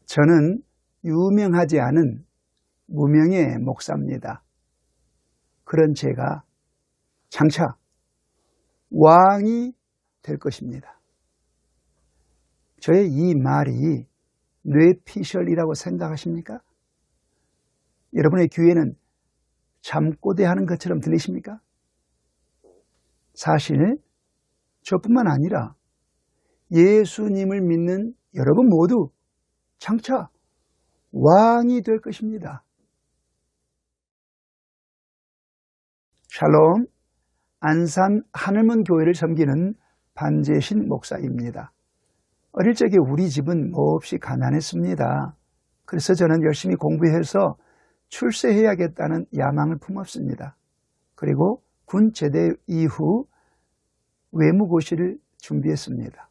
저는 유명하지 않은 무명의 목사입니다. 그런 제가 장차 왕이 될 것입니다. 저의 이 말이 뇌피셜이라고 생각하십니까? 여러분의 귀에는 잠꼬대하는 것처럼 들리십니까? 사실 저뿐만 아니라 예수님을 믿는 여러분 모두 장차 왕이 될 것입니다. 샬롬, 안산 하늘문 교회를 섬기는 반재신 목사입니다. 어릴 적에 우리 집은 몹시 가난했습니다. 그래서 저는 열심히 공부해서 출세해야겠다는 야망을 품었습니다. 그리고 군 제대 이후 외무고시를 준비했습니다.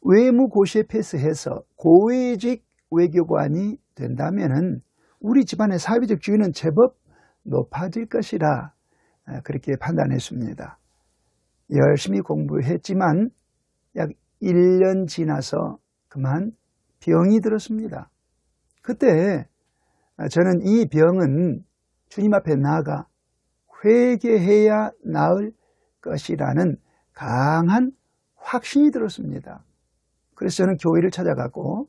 외무고시에 패스해서 고위직 외교관이 된다면 우리 집안의 사회적 지위는 제법 높아질 것이라 그렇게 판단했습니다. 열심히 공부했지만 약 1년 지나서 그만 병이 들었습니다. 그때 저는 이 병은 주님 앞에 나아가 회개해야 나을 것이라는 강한 확신이 들었습니다. 그래서 저는 교회를 찾아가고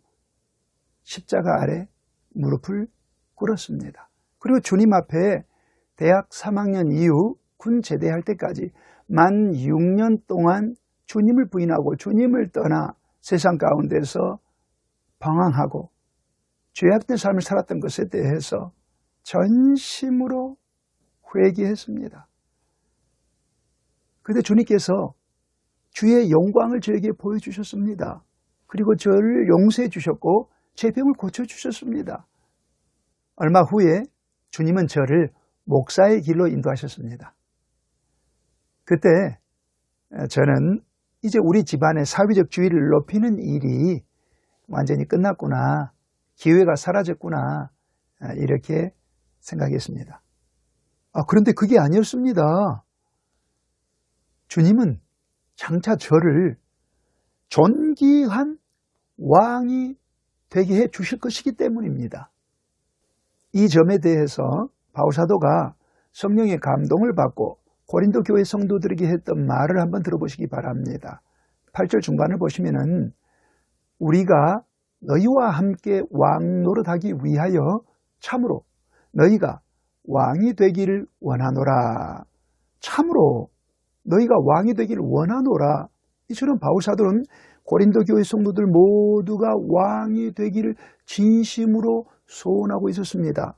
십자가 아래 무릎을 꿇었습니다. 그리고 주님 앞에 대학 3학년 이후 군 제대할 때까지 만 6년 동안 주님을 부인하고 주님을 떠나 세상 가운데서 방황하고 죄악된 삶을 살았던 것에 대해서 전심으로 회개했습니다. 그런데 주님께서 주의 영광을 저에게 보여주셨습니다. 그리고 저를 용서해 주셨고 제 병을 고쳐주셨습니다. 얼마 후에 주님은 저를 목사의 길로 인도하셨습니다. 그때 저는 이제 우리 집안의 사회적 지위를 높이는 일이 완전히 끝났구나, 기회가 사라졌구나, 이렇게 생각했습니다. 그런데 그게 아니었습니다. 주님은 장차 저를 존귀한 왕이 되게 해 주실 것이기 때문입니다. 이 점에 대해서 바울사도가 성령의 감동을 받고 고린도 교회 성도들에게 했던 말을 한번 들어보시기 바랍니다. 8절 중반을 보시면은 우리가 너희와 함께 왕 노릇하기 위하여 참으로 너희가 왕이 되기를 원하노라. 참으로 너희가 왕이 되기를 원하노라. 이처럼 바울사도는 고린도 교회 성도들 모두가 왕이 되기를 진심으로 소원하고 있었습니다.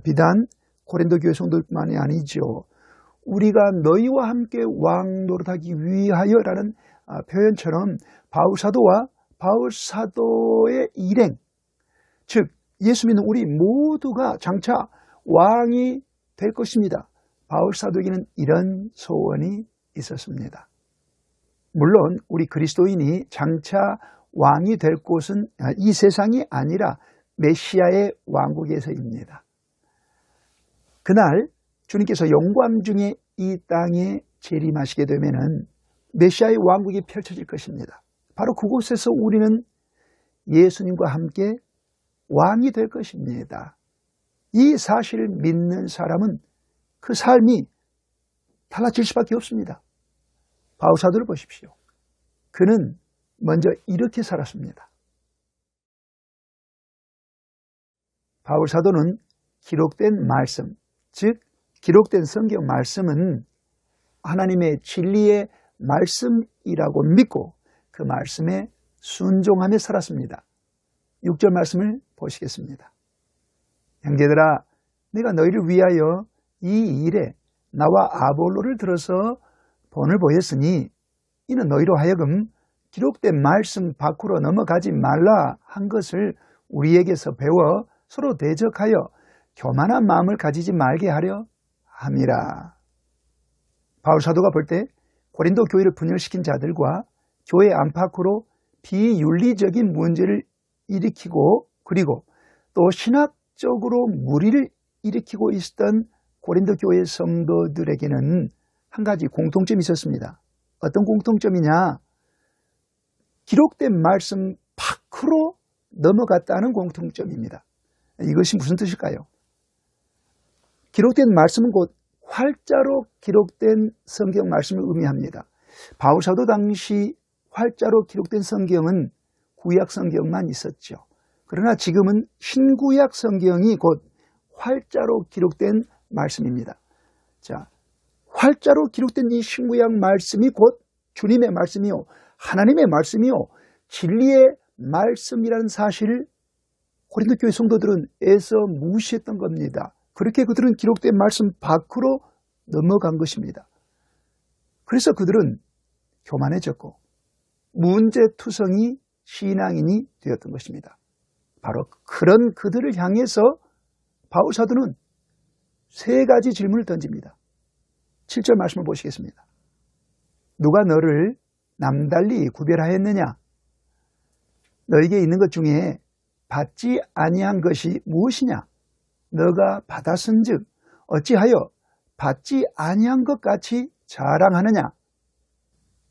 비단 고린도 교회 성도들만이 아니죠. 우리가 너희와 함께 왕 노릇하기 위하여라는 표현처럼 바울사도와 바울사도의 일행, 즉 예수 믿는 우리 모두가 장차 왕이 될 것입니다. 바울사도에게는 이런 소원이 있었습니다. 물론 우리 그리스도인이 장차 왕이 될 곳은 이 세상이 아니라 메시아의 왕국에서입니다. 그날 주님께서 영광 중에 이 땅에 재림하시게 되면은 메시아의 왕국이 펼쳐질 것입니다. 바로 그곳에서 우리는 예수님과 함께 왕이 될 것입니다. 이 사실을 믿는 사람은 그 삶이 달라질 수밖에 없습니다. 바울사도를 보십시오. 그는 먼저 이렇게 살았습니다. 바울사도는 기록된 말씀, 즉 기록된 성경 말씀은 하나님의 진리의 말씀이라고 믿고 그 말씀에 순종하며 살았습니다. 6절 말씀을 보시겠습니다. 형제들아, 내가 너희를 위하여 이 일에 나와 아볼로를 들어서 본을 보였으니 이는 너희로 하여금 기록된 말씀 밖으로 넘어가지 말라 한 것을 우리에게서 배워 서로 대적하여 교만한 마음을 가지지 말게 하려 함이라. 바울사도가 볼 때 고린도 교회를 분열시킨 자들과 교회 안팎으로 비윤리적인 문제를 일으키고 그리고 또 신학적으로 무리를 일으키고 있었던 고린도 교회 성도들에게는 한 가지 공통점이 있었습니다. 어떤 공통점이냐? 기록된 말씀 밖으로 넘어갔다는 공통점입니다. 이것이 무슨 뜻일까요? 기록된 말씀은 곧 활자로 기록된 성경 말씀을 의미합니다. 바울 사도 당시 활자로 기록된 성경은 구약 성경만 있었죠. 그러나 지금은 신구약 성경이 곧 활자로 기록된 말씀입니다. 자, 활자로 기록된 이 신구약 말씀이 곧 주님의 말씀이요, 하나님의 말씀이요, 진리의 말씀이라는 사실을 고린도 교회 성도들은 애써 무시했던 겁니다. 그렇게 그들은 기록된 말씀 밖으로 넘어간 것입니다. 그래서 그들은 교만해졌고 문제투성이 신앙인이 되었던 것입니다. 바로 그런 그들을 향해서 바울 사도는 세 가지 질문을 던집니다. 7절 말씀을 보시겠습니다. 누가 너를 남달리 구별하였느냐? 너에게 있는 것 중에 받지 아니한 것이 무엇이냐? 너가 받았은즉 어찌하여 받지 아니한 것 같이 자랑하느냐?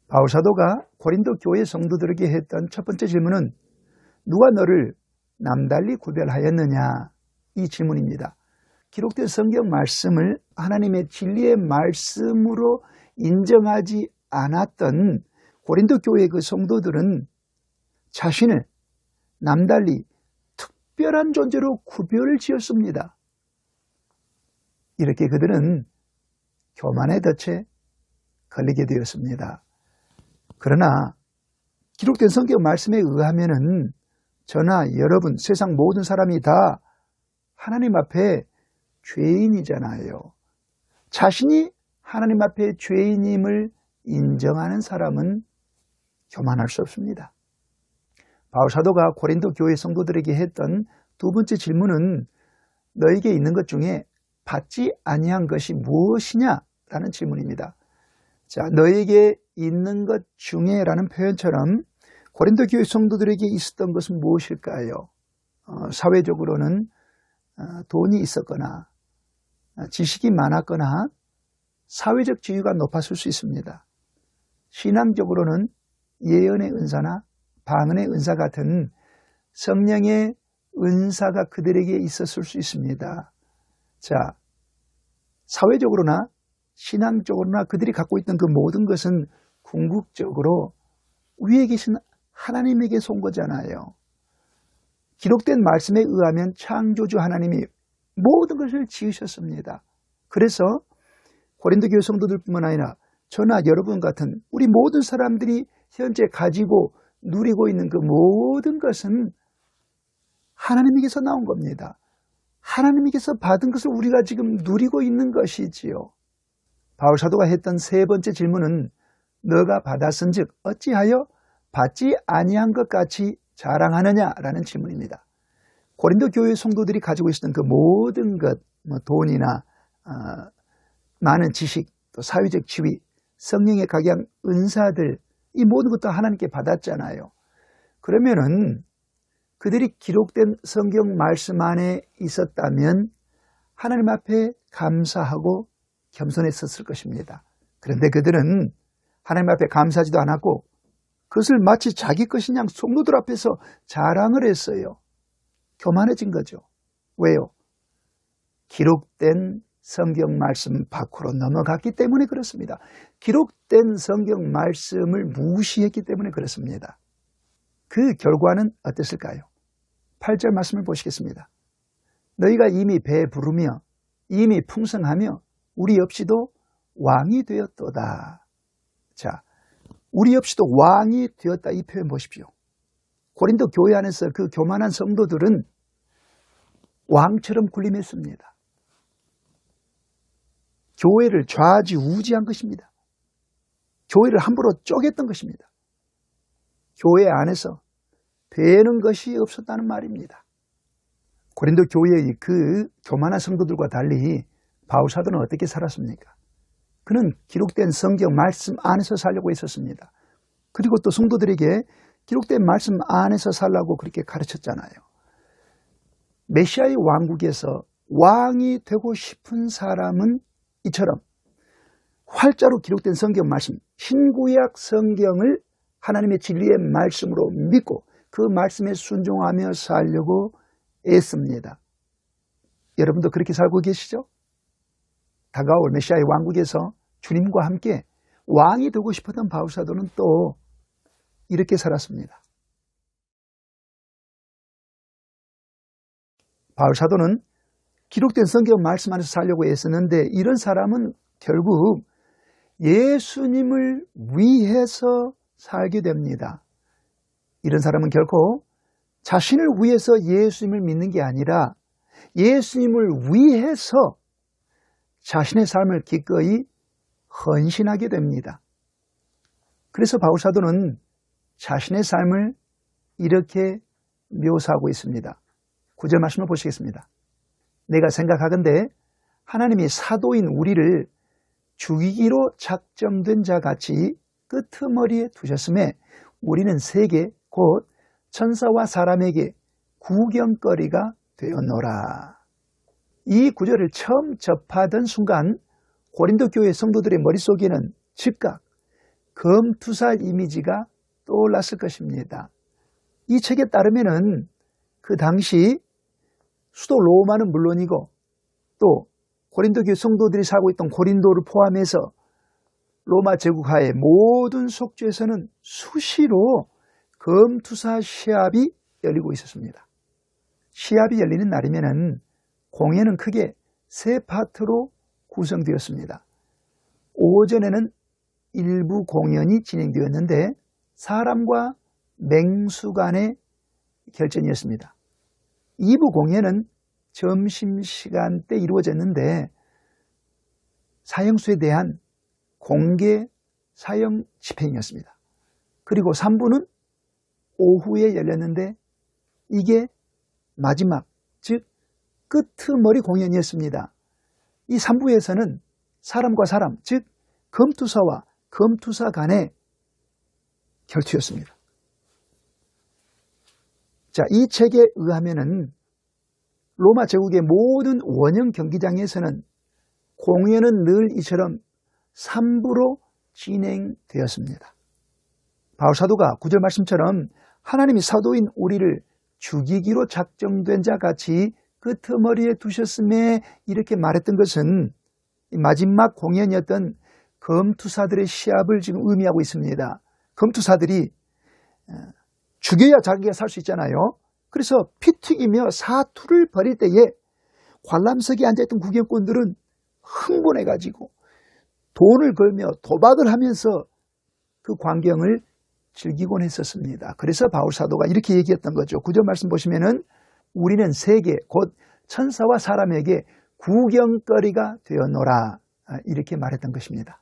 바울 사도가 고린도 교회 성도들에게 했던 첫 번째 질문은 누가 너를 남달리 구별하였느냐? 이 질문입니다. 기록된 성경 말씀을 하나님의 진리의 말씀으로 인정하지 않았던 고린도 교회의 그 성도들은 자신을 남달리 특별한 존재로 구별을 지었습니다. 이렇게 그들은 교만의 덫에 걸리게 되었습니다. 그러나 기록된 성경 말씀에 의하면은 저나 여러분, 세상 모든 사람이 다 하나님 앞에 죄인이잖아요. 자신이 하나님 앞에 죄인임을 인정하는 사람은 교만할 수 없습니다. 바울 사도가 고린도 교회 성도들에게 했던 두 번째 질문은 너에게 있는 것 중에 받지 아니한 것이 무엇이냐라는 질문입니다. 자, 너에게 있는 것 중에라는 표현처럼 고린도 교회 성도들에게 있었던 것은 무엇일까요? 사회적으로는 돈이 있었거나 지식이 많았거나 사회적 지위가 높았을 수 있습니다. 신앙적으로는 예언의 은사나 방언의 은사 같은 성령의 은사가 그들에게 있었을 수 있습니다. 자, 사회적으로나 신앙적으로나 그들이 갖고 있던 그 모든 것은 궁극적으로 위에 계신 하나님에게서 온 거잖아요. 기록된 말씀에 의하면 창조주 하나님이 모든 것을 지으셨습니다. 그래서 고린도 교회 성도들뿐만 아니라 저나 여러분 같은 우리 모든 사람들이 현재 가지고 누리고 있는 그 모든 것은 하나님에게서 나온 겁니다. 하나님에게서 받은 것을 우리가 지금 누리고 있는 것이지요. 바울 사도가 했던 세 번째 질문은 너가 받았은즉 어찌하여 받지 아니한 것 같이 자랑하느냐라는 질문입니다. 고린도 교회 성도들이 가지고 있었던 그 모든 것, 돈이나 많은 지식, 또 사회적 지위, 성령의 각양 은사들, 이 모든 것도 하나님께 받았잖아요. 그러면은 그들이 기록된 성경 말씀 안에 있었다면 하나님 앞에 감사하고 겸손했었을 것입니다. 그런데 그들은 하나님 앞에 감사하지도 않았고 그것을 마치 자기 것이냐 성도들 앞에서 자랑을 했어요. 교만해진 거죠. 왜요? 기록된 성경 말씀 밖으로 넘어갔기 때문에 그렇습니다. 기록된 성경 말씀을 무시했기 때문에 그렇습니다. 그 결과는 어땠을까요? 8절 말씀을 보시겠습니다. 너희가 이미 배부르며 이미 풍성하며 우리 없이도 왕이 되었도다. 자, 우리 없이도 왕이 되었다 이 표현 보십시오. 고린도 교회 안에서 그 교만한 성도들은 왕처럼 군림했습니다. 교회를 좌지우지한 것입니다. 교회를 함부로 쪼갰던 것입니다. 교회 안에서 되는 것이 없었다는 말입니다. 고린도 교회의 그 교만한 성도들과 달리 바울 사도는 어떻게 살았습니까? 그는 기록된 성경 말씀 안에서 살려고 했었습니다. 그리고 또 성도들에게 기록된 말씀 안에서 살라고 그렇게 가르쳤잖아요. 메시아의 왕국에서 왕이 되고 싶은 사람은 이처럼 활자로 기록된 성경 말씀, 신구약 성경을 하나님의 진리의 말씀으로 믿고 그 말씀에 순종하며 살려고 애씁니다. 여러분도 그렇게 살고 계시죠? 다가올 메시아의 왕국에서 주님과 함께 왕이 되고 싶었던 바울사도는 또 이렇게 살았습니다. 바울사도는 기록된 성경 말씀 안에서 살려고 애쓰는데 이런 사람은 결국 예수님을 위해서 살게 됩니다. 이런 사람은 결코 자신을 위해서 예수님을 믿는 게 아니라 예수님을 위해서 자신의 삶을 기꺼이 헌신하게 됩니다. 그래서 바울사도는 자신의 삶을 이렇게 묘사하고 있습니다. 9절 말씀을 보시겠습니다. 내가 생각하건대 하나님이 사도인 우리를 죽이기로 작정된 자 같이 끄트머리에 두셨음에 우리는 세계 곧 천사와 사람에게 구경거리가 되었노라. 이 구절을 처음 접하던 순간 고린도 교회 성도들의 머릿속에는 즉각 검투살 이미지가 떠올랐을 것입니다. 이 책에 따르면은 그 당시 수도 로마는 물론이고 또 고린도 교회 성도들이 살고 있던 고린도를 포함해서 로마 제국하의 모든 속주에서는 수시로 검투사 시합이 열리고 있었습니다. 시합이 열리는 날이면은 공연은 크게 세 파트로 구성되었습니다. 오전에는 일부 공연이 진행되었는데 사람과 맹수 간의 결전이었습니다. 2부 공연은 점심시간 때 이루어졌는데 사형수에 대한 공개 사형 집행이었습니다. 그리고 3부는 오후에 열렸는데 이게 마지막, 즉 끄트머리 공연이었습니다. 이 3부에서는 사람과 사람, 즉 검투사와 검투사 간의 결투였습니다. 자, 이 책에 의하면은 로마 제국의 모든 원형 경기장에서는 공연은 늘 이처럼 3부로 진행되었습니다. 바울사도가 9절 말씀처럼 하나님이 사도인 우리를 죽이기로 작정된 자 같이 끄트머리에 두셨음에 이렇게 말했던 것은 마지막 공연이었던 검투사들의 시합을 지금 의미하고 있습니다. 검투사들이 죽여야 자기가 살 수 있잖아요. 그래서 피 튀기며 사투를 벌일 때에 관람석에 앉아있던 구경꾼들은 흥분해가지고 돈을 걸며 도박을 하면서 그 광경을 즐기곤 했었습니다. 그래서 바울사도가 이렇게 얘기했던 거죠. 9절 말씀 보시면은 우리는 세계 곧 천사와 사람에게 구경거리가 되었노라 이렇게 말했던 것입니다.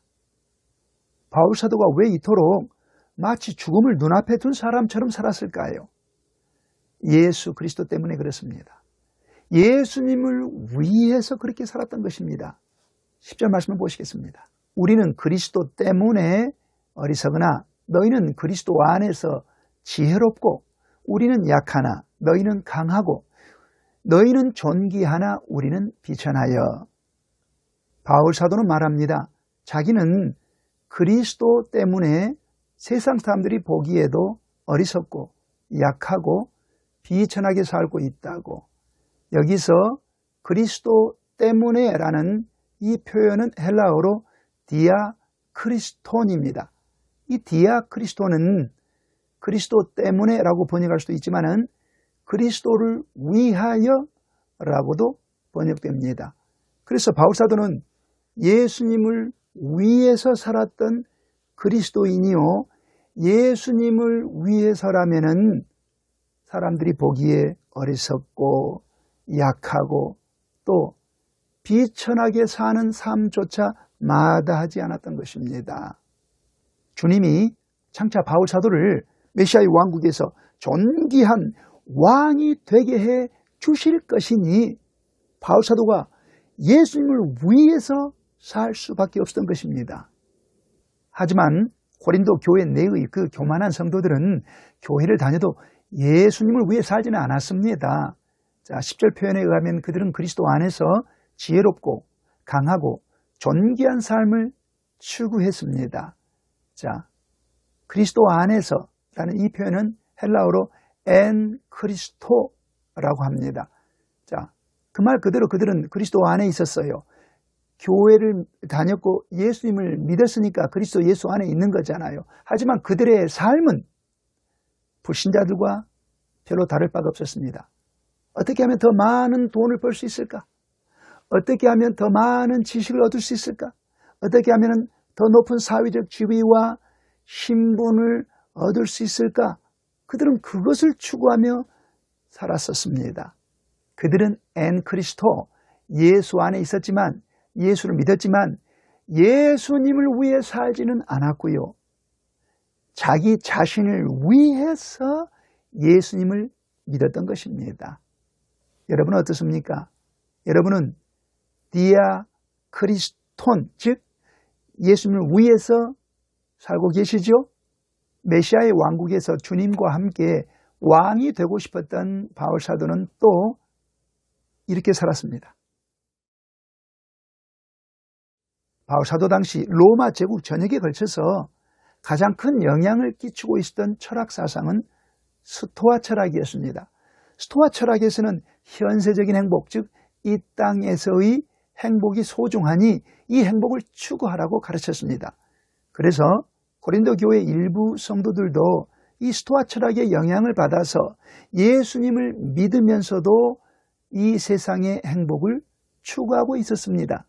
바울사도가 왜 이토록 마치 죽음을 눈앞에 둔 사람처럼 살았을까요? 예수 그리스도 때문에 그렇습니다. 예수님을 위해서 그렇게 살았던 것입니다. 10절 말씀을 보시겠습니다. 우리는 그리스도 때문에 어리석으나 너희는 그리스도 안에서 지혜롭고 우리는 약하나 너희는 강하고 너희는 존귀하나 우리는 비천하여. 바울 사도는 말합니다. 자기는 그리스도 때문에 세상 사람들이 보기에도 어리석고 약하고 비천하게 살고 있다고. 여기서 그리스도 때문에 라는 이 표현은 헬라어로 디아크리스톤입니다. 이 디아크리스톤은 그리스도 때문에 라고 번역할 수도 있지만은 그리스도를 위하여 라고도 번역됩니다. 그래서 바울사도는 예수님을 위해서 살았던 그리스도인이요, 예수님을 위해서라면은 사람들이 보기에 어리석고 약하고 또 비천하게 사는 삶조차 마다하지 않았던 것입니다. 주님이 장차 바울사도를 메시아의 왕국에서 존귀한 왕이 되게 해 주실 것이니 바울사도가 예수님을 위해서 살 수밖에 없었던 것입니다. 하지만 고린도 교회 내의 그 교만한 성도들은 교회를 다녀도 예수님을 위해 살지는 않았습니다. 자, 10절 표현에 의하면 그들은 그리스도 안에서 지혜롭고 강하고 존귀한 삶을 추구했습니다. 자, 그리스도 안에서 라는 이 표현은 헬라어로 엔 크리스토라고 합니다. 자, 그 말 그대로 그들은 그리스도 안에 있었어요. 교회를 다녔고 예수님을 믿었으니까 그리스도 예수 안에 있는 거잖아요. 하지만 그들의 삶은 불신자들과 별로 다를 바가 없었습니다. 어떻게 하면 더 많은 돈을 벌 수 있을까? 어떻게 하면 더 많은 지식을 얻을 수 있을까? 어떻게 하면 더 높은 사회적 지위와 신분을 얻을 수 있을까? 그들은 그것을 추구하며 살았었습니다. 그들은 엔 크리스토, 예수 안에 있었지만, 예수를 믿었지만 예수님을 위해 살지는 않았고요. 자기 자신을 위해서 예수님을 믿었던 것입니다. 여러분은 어떻습니까? 여러분은 디아 크리스톤, 즉 예수님을 위해서 살고 계시죠? 메시아의 왕국에서 주님과 함께 왕이 되고 싶었던 바울 사도는 또 이렇게 살았습니다. 바울 사도 당시 로마 제국 전역에 걸쳐서 가장 큰 영향을 끼치고 있었던 철학 사상은 스토아 철학이었습니다. 스토아 철학에서는 현세적인 행복, 즉 이 땅에서의 행복이 소중하니 이 행복을 추구하라고 가르쳤습니다. 그래서 고린도 교회 일부 성도들도 이 스토아 철학의 영향을 받아서 예수님을 믿으면서도 이 세상의 행복을 추구하고 있었습니다.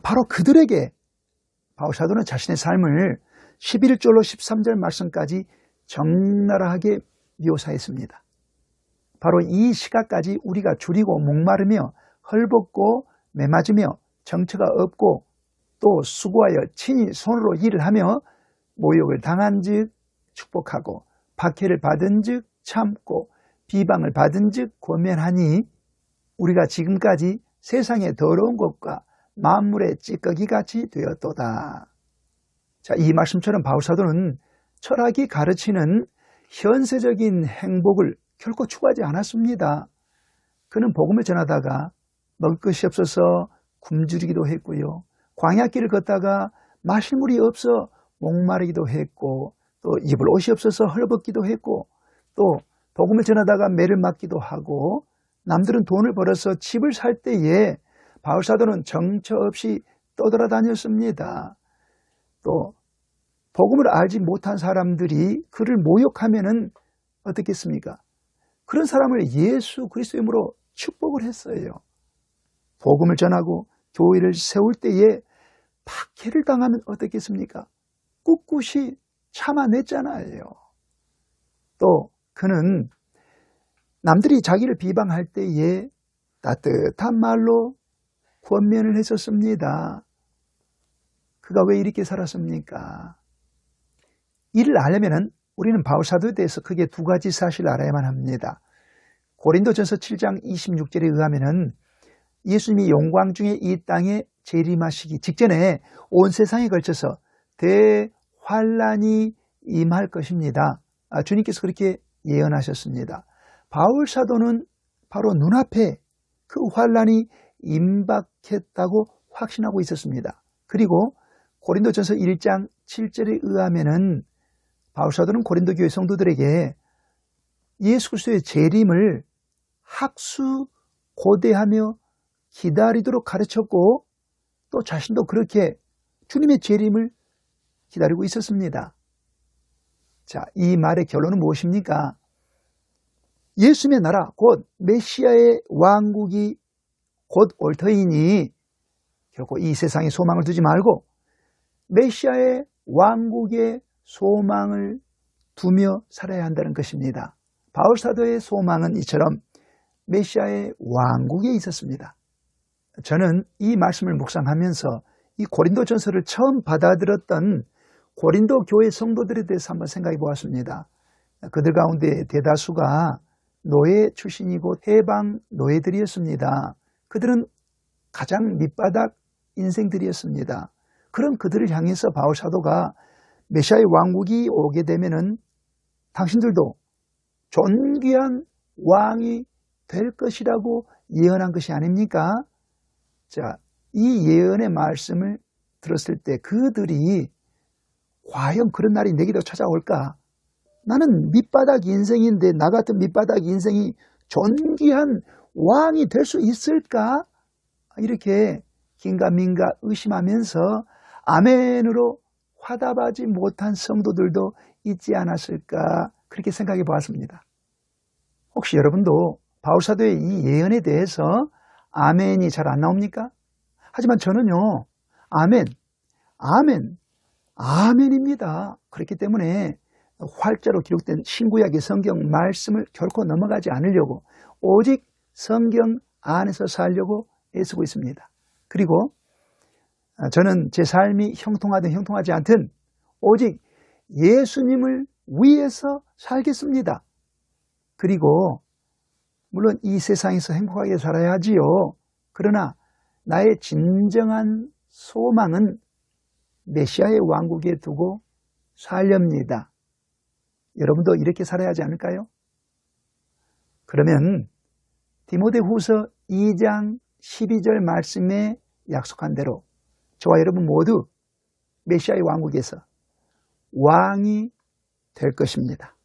바로 그들에게 바울 사도는 자신의 삶을 11절로 13절 말씀까지 적나라하게 묘사했습니다. 바로 이 시각까지 우리가 줄이고 목마르며 헐벗고 메맞으며 정처가 없고 또 수고하여 친히 손으로 일을 하며 모욕을 당한 즉 축복하고 박해를 받은 즉 참고 비방을 받은 즉 권면하니 우리가 지금까지 세상의 더러운 것과 만물의 찌꺼기같이 되었도다. 자, 이 말씀처럼 바울 사도는 철학이 가르치는 현세적인 행복을 결코 추구하지 않았습니다. 그는 복음을 전하다가 먹을 것이 없어서 굶주리기도 했고요. 광야길을 걷다가 마실 물이 없어 목마르기도 했고 또 입을 옷이 없어서 헐벗기도 했고 또 복음을 전하다가 매를 맞기도 하고 남들은 돈을 벌어서 집을 살 때에 바울 사도는 정처 없이 떠돌아다녔습니다. 또 복음을 알지 못한 사람들이 그를 모욕하면은 어떻겠습니까? 그런 사람을 예수 그리스도의 이름으로 축복을 했어요. 복음을 전하고 교회를 세울 때에 박해를 당하면 어떻겠습니까? 꿋꿋이 참아냈잖아요. 또 그는 남들이 자기를 비방할 때에 따뜻한 말로 권면을 했었습니다. 그가 왜 이렇게 살았습니까? 이를 알려면 우리는 바울 사도에 대해서 크게 두 가지 사실을 알아야만 합니다. 고린도전서 7장 26절에 의하면 예수님이 영광 중에 이 땅에 재림하시기 직전에 온 세상에 걸쳐서 대환란이 임할 것입니다. 주님께서 그렇게 예언하셨습니다. 바울 사도는 바로 눈앞에 그 환란이 임박했다고 확신하고 있었습니다. 그리고 고린도전서 1장 7절에 의하면은 바울 사도는 고린도 교회 성도들에게 예수 그리스도의 재림을 학수고대하며 기다리도록 가르쳤고 또 자신도 그렇게 주님의 재림을 기다리고 있었습니다. 자, 이 말의 결론은 무엇입니까? 예수님의 나라, 곧 메시아의 왕국이 곧 올 터이니 결코 이 세상에 소망을 두지 말고 메시아의 왕국에 소망을 두며 살아야 한다는 것입니다. 바울 사도의 소망은 이처럼 메시아의 왕국에 있었습니다. 저는 이 말씀을 묵상하면서 이 고린도 전서를 처음 받아들였던 고린도 교회 성도들에 대해서 한번 생각해 보았습니다. 그들 가운데 대다수가 노예 출신이고 해방 노예들이었습니다. 그들은 가장 밑바닥 인생들이었습니다. 그런 그들을 향해서 바울 사도가 메시아의 왕국이 오게 되면은 당신들도 존귀한 왕이 될 것이라고 예언한 것이 아닙니까? 자, 이 예언의 말씀을 들었을 때 그들이 과연 그런 날이 내게도 찾아올까? 나는 밑바닥 인생인데 나 같은 밑바닥 인생이 존귀한 왕이 될 수 있을까? 이렇게 긴가민가 의심하면서 아멘으로 화답하지 못한 성도들도 있지 않았을까 그렇게 생각해 보았습니다. 혹시 여러분도 바울사도의 이 예언에 대해서 아멘이 잘 안 나옵니까? 하지만 저는요, 아멘, 아멘, 아멘입니다. 그렇기 때문에 활자로 기록된 신구약의 성경 말씀을 결코 넘어가지 않으려고 오직 성경 안에서 살려고 애쓰고 있습니다. 그리고 저는 제 삶이 형통하든 형통하지 않든 오직 예수님을 위해서 살겠습니다. 그리고 물론 이 세상에서 행복하게 살아야지요. 그러나 나의 진정한 소망은 메시아의 왕국에 두고 살렵니다. 여러분도 이렇게 살아야 하지 않을까요? 그러면 디모데후서 2장 12절 말씀에 약속한 대로 저와 여러분 모두 메시아의 왕국에서 왕이 될 것입니다.